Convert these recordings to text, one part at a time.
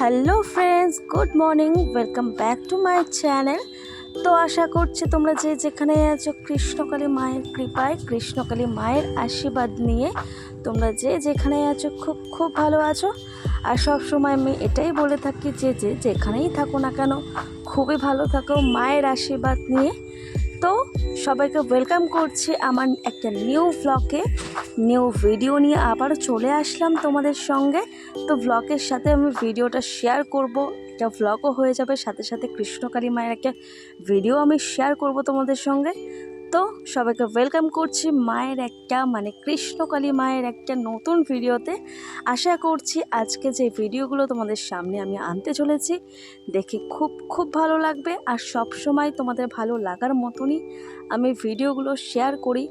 Hello friends, good morning, welcome back to my channel. তো আশা করছি তোমরা যে যেখানে আছো কৃষ্ণকালী মায়ের কৃপায়, কৃষ্ণকালী মায়ের আশীর্বাদ নিয়ে তোমরা যে যেখানে আছো খুব খুব ভালো আছো। আর সব সময় আমি এটাই বলে থাকি যে যেখানেই থাকো না কেন খুবই ভালো থাকো মায়ের আশীর্বাদ নিয়ে। তো সবাইকে ওয়েলকাম করছি আমার একটা নিউ ব্লগে, নিউ ভিডিও নিয়ে আবার চলে আসলাম তোমাদের সঙ্গে। তো ব্লগের সাথে আমি ভিডিওটা শেয়ার করব, একটা ব্লগও হয়ে যাবে, সাথে সাথে কৃষ্ণকালী মায়ের একটা ভিডিও আমি শেয়ার করব তোমাদের সঙ্গে। তো সবাইকে ওয়েলকাম করছি মায়ের একটা কৃষ্ণকালী মায়ের একটা নতুন ভিডিওতে। আশা করছি আজকে যে ভিডিওগুলো তোমাদের সামনে আমি আনতে চলেছি দেখে খুব খুব ভালো লাগবে। আর সব সময় তোমাদের ভালো লাগার মতনই আমি ভিডিওগুলো শেয়ার করি।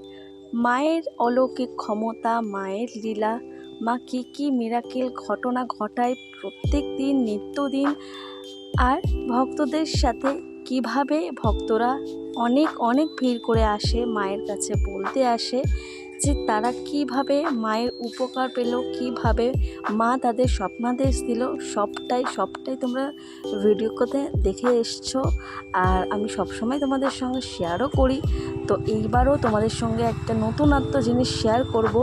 মায়ের অলৌকিক ক্ষমতা, মায়ের লীলা, মা কী কী মিরাকেল ঘটনা ঘটায় প্রত্যেক দিন নিত্যদিন, আর ভক্তদের সাথে কিভাবে ভক্তরা অনেক অনেক ভিড় করে আসে মায়ের কাছে, বলতে আসে যে তারা কিভাবে মায়ের উপকার পেল, কিভাবে মা তাদের স্বপ্নাদেশ দিল, সবটাই তোমরা ভিডিওতে দেখে এসছো। আর আমি সবসময় তোমাদের সঙ্গে শেয়ারও করি। তো এইবারও তোমাদের সঙ্গে একটা নতুনত্ব জিনিস শেয়ার করব।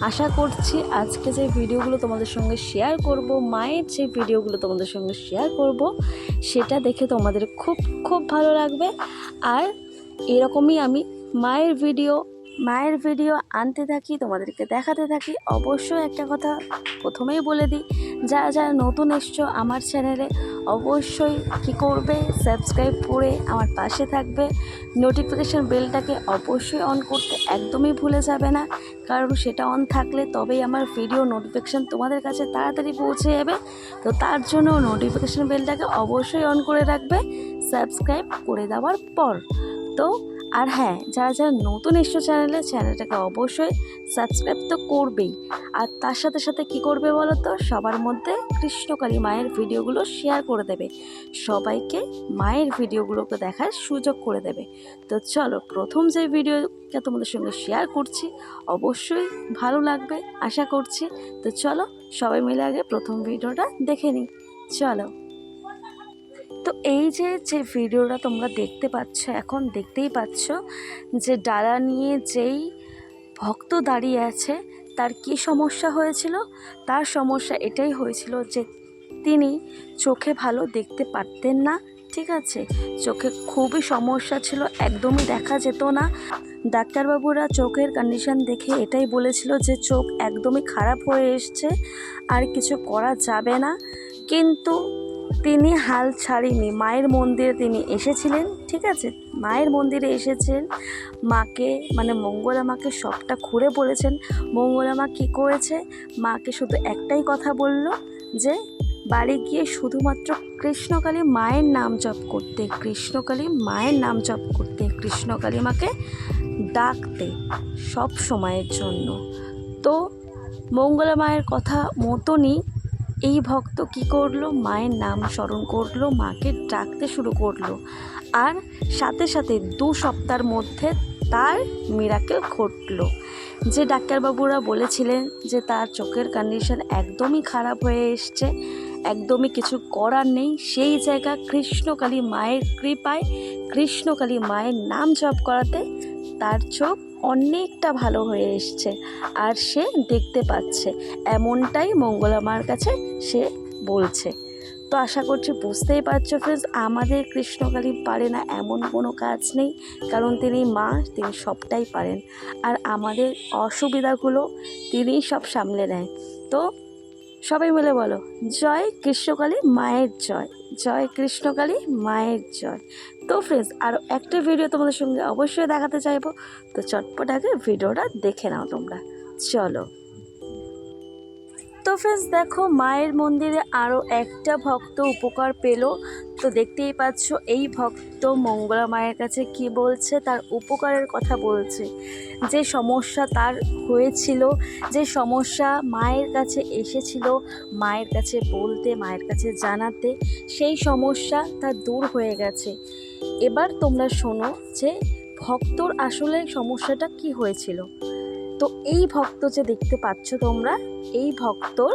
আশা করছি আজকে যে ভিডিওগুলো তোমাদের সঙ্গে শেয়ার করব, মায়ের যে ভিডিওগুলো তোমাদের সঙ্গে শেয়ার করব, সেটা দেখে তোমাদের খুব খুব ভালো লাগবে। আর এরকমই আমি মায়ের ভিডিও আনতে থাকি, তোমাদেরকে দেখাতে থাকি। অবশ্যই একটা কথা প্রথমেই বলে দিই, যারা যারা নতুন এসছো আমার চ্যানেলে অবশ্যই কী করবে, সাবস্ক্রাইব করে আমার পাশে থাকবে। নোটিফিকেশান বেলটাকে অবশ্যই অন করতে একদমই ভুলে যাবে না, কারণ সেটা অন থাকলে তবেই আমার ভিডিও নোটিফিকেশান তোমাদের কাছে তাড়াতাড়ি পৌঁছে যাবে। তো তার জন্য নোটিফিকেশান বেলটাকে অবশ্যই অন করে রাখবে সাবস্ক্রাইব করে দেওয়ার পর। তো আর হ্যাঁ, যারা যারা নতুন এসছো চ্যানেলটাকে অবশ্যই সাবস্ক্রাইব তো করবেই। আর তার সাথে সাথে কী করবে বলো তো, সবার মধ্যে কৃষ্ণকালী মায়ের ভিডিওগুলো শেয়ার করে দেবে, সবাইকে মায়ের ভিডিওগুলোকে দেখার সুযোগ করে দেবে। তো চলো, প্রথম যে ভিডিওটা তোমাদের সঙ্গে শেয়ার করছি অবশ্যই ভালো লাগবে আশা করছি। তো চলো সবাই মিলে আগে প্রথম ভিডিওটা দেখে নিই, চলো। তো এই যে ভিডিওটা তোমরা দেখতে পাচ্ছ, এখন দেখতেই পাচ্ছ যে ডালা নিয়ে যেই ভক্ত দাঁড়িয়ে আছে তার কি সমস্যা হয়েছিল। তার সমস্যা এটাই হয়েছিল যে তিনি চোখে ভালো দেখতে পারতেন না, ঠিক আছে, চোখে খুবই সমস্যা ছিল, একদমই দেখা যেত না। ডাক্তারবাবুরা চোখের কন্ডিশন দেখে এটাই বলেছিল যে চোখ একদমই খারাপ হয়ে এসছে, আর কিছু করা যাবে না। কিন্তু তিনি হাল ছাড়েনি, মায়ের মন্দিরে তিনি এসেছিলেন, ঠিক আছে, মায়ের মন্দিরে এসেছেন, মাকে মঙ্গলা মাকে সবটা খুলে বলেছেন। মঙ্গলা মা কী করেছে, মাকে শুধু একটাই কথা বলল যে বাড়ি গিয়ে শুধুমাত্র কৃষ্ণকালী মায়ের নাম জপ করতে, কৃষ্ণকালী মায়ের নাম জপ করতে, কৃষ্ণকালী মাকে ডাকতে সব সময়ের জন্য। তো মঙ্গলা মায়ের কথা মতনই এই ভক্ত কি করলো, মায়ের নাম স্মরণ করলো, মাকে ডাকতে শুরু করলো। আর সাথে সাথে 2 সপ্তাহের মধ্যে তার মিরাকেল ঘটলো। যে ডাক্তারবাবুরা বলেছিলেন যে তার চোখের কন্ডিশন একদমই খারাপ হয়ে এসছে, একদমই কিছু করার নেই, সেই জায়গা কৃষ্ণকালী মায়ের কৃপায়, কৃষ্ণকালী মায়ের নাম জপ করাতে তার চোখ অনেকটা ভালো হয়ে এসছে, আর সে দেখতে পাচ্ছে, এমনটাই মঙ্গলা মার কাছে সে বলছে। তো আশা করছি বুঝতেই পারছো ফ্রেন্ডস, আমাদের কৃষ্ণকালী পারে না এমন কোনো কাজ নেই, কারণ তিনি মা, তিনি সবটাই পারেন। আর আমাদের অসুবিধাগুলো তিনিই সব সামলে নেয়। তো সবাই মিলে বলো, জয় কৃষ্ণকালী মায়ের জয়, জয় কৃষ্ণকালী মায়ের জয়। তো ফ্রেন্ডস, আরও একটা ভিডিও তোমাদের সঙ্গে অবশ্যই দেখাতে চাইবো। তো চটপট আগে ভিডিওটা দেখে নাও তোমরা, চলো। তো ফ্রেন্ডস দেখো, মায়ের মন্দিরে আরও একটা ভক্ত উপকার পেল। তো দেখতেই পাচ্ছ এই ভক্ত মঙ্গলা মায়ের কাছে কি বলছে, তার উপকারের কথা বলছে। যে সমস্যা তার হয়েছিল, যে সমস্যা মায়ের কাছে এসেছিল, মায়ের কাছে বলতে, মায়ের কাছে জানাতে, সেই সমস্যা তার দূর হয়ে গেছে। এবার তোমরা শোনো যে ভক্তর আসলে সমস্যাটা কি হয়েছিল। তো এই ভক্ত যে দেখতে পাচ্ছ তোমরা, এই ভক্তর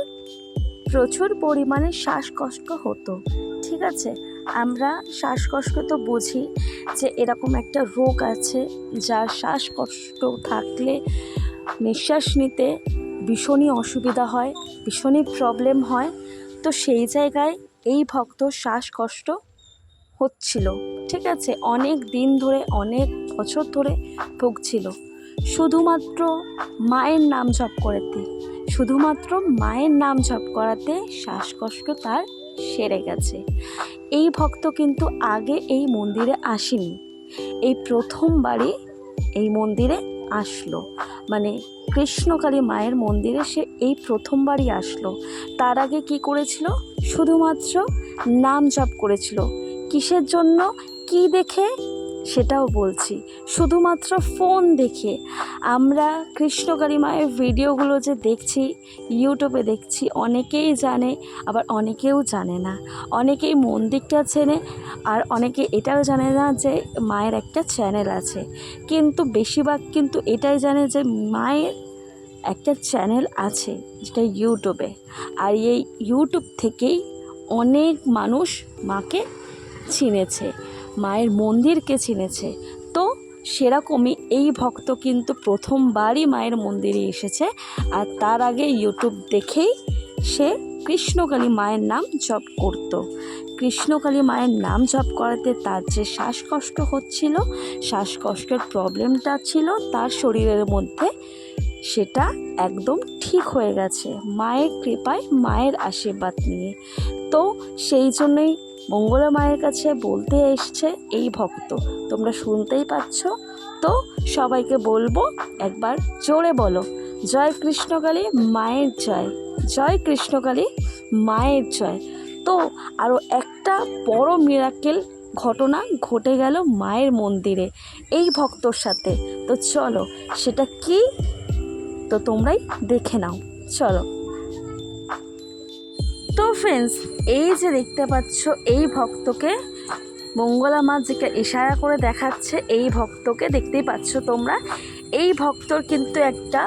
প্রচুর পরিমাণে শ্বাসকষ্ট হতো। ঠিক আছে, আমরা শ্বাসকষ্ট তো বুঝি যে এরকম একটা রোগ আছে যার শ্বাসকষ্ট থাকলে নিঃশ্বাস নিতে ভীষণই অসুবিধা হয়, ভীষণই প্রবলেম হয়। তো সেই জায়গায় এই ভক্ত শ্বাসকষ্ট হচ্ছিল। ঠিক আছে, অনেক দিন ধরে, অনেক বছর ধরে ভুগছিল। শুধুমাত্র মায়ের নাম জপ করাতে, শুধুমাত্র মায়ের নাম জপ করাতে শ্বাসকষ্ট তার সেরে গেছে। এই ভক্ত কিন্তু আগে এই মন্দিরে আসেনি, এই প্রথমবারই এই মন্দিরে আসলো, মানে কৃষ্ণকালী মায়ের মন্দিরে সে এই প্রথমবারই আসলো। তার আগে কি করেছিল? শুধুমাত্র নাম জপ করেছিল। কিসের জন্য, কি দেখে সেটাও বলছি, শুধুমাত্র ফোন দেখে। আমরা কৃষ্ণকালী মায়ের ভিডিওগুলো যে দেখছি, ইউটিউবে দেখছি, অনেকেই জানে, আবার অনেকেও জানে না। অনেকেই মন্দিরটা চেনে, আর অনেকে এটাও জানে না যে মায়ের একটা চ্যানেল আছে। কিন্তু বেশিরভাগ কিন্তু এটাই জানে যে মায়ের একটা চ্যানেল আছে, যেটা ইউটিউবে। আর এই ইউটিউব থেকেই অনেক মানুষ মাকে চিনেছে, মায়ের মন্দিরকে চিনেছে। তো সেরকমই এই ভক্ত কিন্তু প্রথমবারই মায়ের মন্দিরে এসেছে, আর তার আগে ইউটিউব দেখেই সে কৃষ্ণকালী মায়ের নাম জপ করত। কৃষ্ণকালী মায়ের নাম জপ করাতে তার যে শ্বাসকষ্ট হচ্ছিল, শ্বাসকষ্টের প্রবলেমটা ছিল তার শরীরের মধ্যে, সেটা একদম ঠিক হয়ে গেছে মায়ের কৃপায়, মায়ের আশীর্বাদ নিয়ে। তো সেই জন্যই মঙ্গলা মায়ের কাছে বলতে এসছে এই ভক্ত, তোমরা শুনতেই পাচ্ছ। তো সবাইকে বলবো, একবার জোরে বলো, জয় কৃষ্ণকালী মায়ের জয়, জয় কৃষ্ণকালী মায়ের জয়। তো আরও একটা বড় মিরাকেল ঘটনা ঘটে গেল মায়ের মন্দিরে এই ভক্তর সাথে। তো চলো সেটা কি, তো তোমরাই দেখে নাও, চলো। তো ফ্রেন্ডস, এই যে দেখতে পাচ্ছ এই ভক্তকে মঙ্গলা মা যেটা ইশারা করে দেখাচ্ছে, এই ভক্তকে দেখতেই পাচ্ছ তোমরা। এই ভক্তর কিন্তু একটা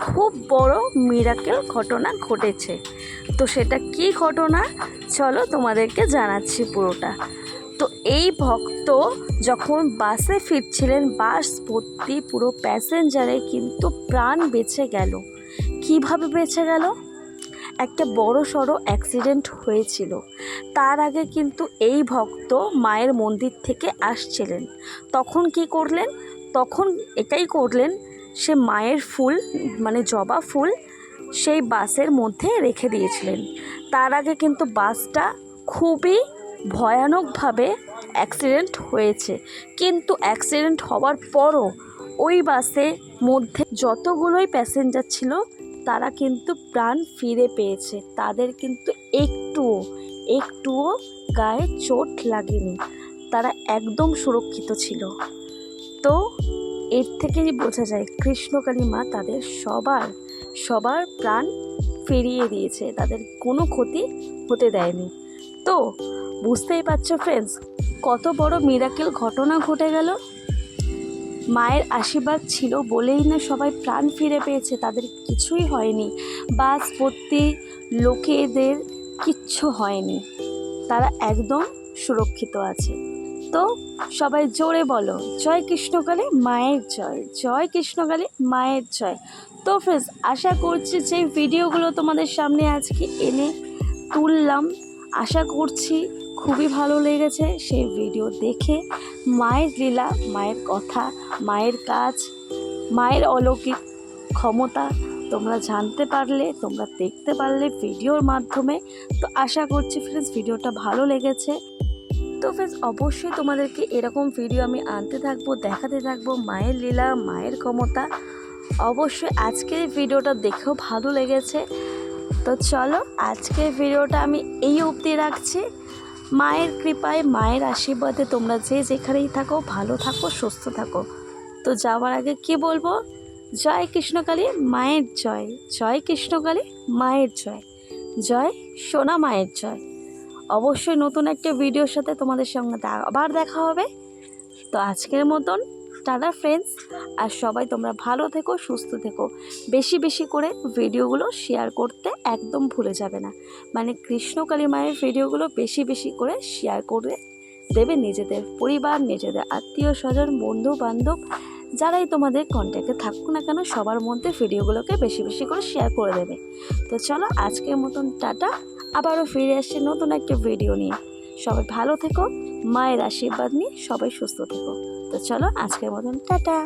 খুব বড় মিরাকেল ঘটনা ঘটেছে। তো সেটা কি ঘটনা, চলো তোমাদেরকে জানাচ্ছি পুরোটা। তো এই ভক্ত যখন বাসে ফিরছিলেন, বাস ভর্তি পুরো প্যাসেঞ্জারে কিন্তু প্রাণ বেঁচে গেল। কিভাবে বেঁচে গেল? একটা বড় সড়ো অ্যাক্সিডেন্ট হয়েছিল। তার আগে কিন্তু এই ভক্ত মায়ের মন্দির থেকে আসছিলেন। তখন কি করলেন? তখন এটাই করলেন, সে মায়ের ফুল, মানে জবা ফুল, সেই বাসের মধ্যে রেখে দিয়েছিলেন। তার আগে কিন্তু বাসটা খুবই ভয়ানকভাবে অ্যাক্সিডেন্ট হয়েছে। কিন্তু অ্যাক্সিডেন্ট হওয়ার পরও ওই বাসের মধ্যে যতগুলোই প্যাসেঞ্জার ছিল তারা কিন্তু প্রাণ ফিরে পেয়েছে। তাদের কিন্তু একটুও গায়ে চোট লাগেনি, তারা একদম সুরক্ষিত ছিল। তো এর থেকেই বোঝা যায় কৃষ্ণকালী মা তাদের সবার প্রাণ ফিরিয়ে দিয়েছে, তাদের কোনো ক্ষতি হতে দেয়নি। তো বুঝতেই পারছো ফ্রেন্ডস, কত বড় মিরাকেল ঘটনা ঘটে গেল। মায়ের আশীর্বাদ ছিল বলেই না সবাই প্রাণ ফিরে পেয়েছে, তাদের কিছুই হয়নি। বাস ভর্তি লোকেদের কিচ্ছু হয়নি, তারা একদম সুরক্ষিত আছে। তো সবাই জোরে বলো, জয় কৃষ্ণকালী মায়ের জয়, জয় কৃষ্ণকালী মায়ের জয়। তো ফ্রেন্ডস, আশা করছি যে ভিডিওগুলো তোমাদের সামনে আজকে এনে তুললাম, আশা করছি খুবই ভালো লেগেছে। সেই ভিডিও দেখে মায়ের লীলা, মায়ের কথা, মায়ের কাজ, মায়ের অলৌকিক ক্ষমতা তোমরা জানতে পারলে, তোমরা দেখতে পারলে ভিডিওর মাধ্যমে। তো আশা করছি ফ্রেন্ডস ভিডিওটা ভালো লেগেছে। তো ফ্রেন্ডস, অবশ্যই তোমাদেরকে এরকম ভিডিও আমি আনতে থাকবো, দেখাতে থাকবো মায়ের লীলা, মায়ের ক্ষমতা। অবশ্যই আজকের ভিডিওটা দেখেও ভালো লেগেছে। তো চলো আজকের ভিডিওটা আমি এই অবধি রাখছি। মায়ের কৃপায়, মায়ের আশীর্বাদে তোমরা যে যেখানেই থাকো ভালো থাকো, সুস্থ থাকো। তো যাওয়ার আগে কি বলবো, জয় কৃষ্ণকালী মায়ের জয়, জয় কৃষ্ণকালী মায়ের জয়, জয় সোনা মায়ের জয়। অবশ্যই নতুন একটা ভিডিওর সাথে তোমাদের সঙ্গে আবার দেখা হবে। তো আজকের মতন টাটা ফ্রেন্ডস। আর সবাই তোমরা ভালো থেকো, সুস্থ থেকো। বেশি বেশি করে ভিডিওগুলো শেয়ার করতে একদম ভুলে যাবে না। মানে কৃষ্ণকালী মায়ের ভিডিওগুলো বেশি বেশি করে শেয়ার করে দেবে নিজেদের পরিবার, নিজেদের আত্মীয় স্বজন, বন্ধু বান্ধব, যারাই তোমাদের কন্ট্যাক্টে থাকুক না কেন সবার মধ্যে ভিডিওগুলোকে বেশি বেশি করে শেয়ার করে দেবে। তো চলো আজকের মতন টাটা, আবারও ফিরে আসছি নতুন একটা ভিডিও নিয়ে। সবাই ভালো থেকো, মায়ের আশীর্বাদ নিয়ে সবাই সুস্থ থেকো। তো চলো আজকের মতন টাটা।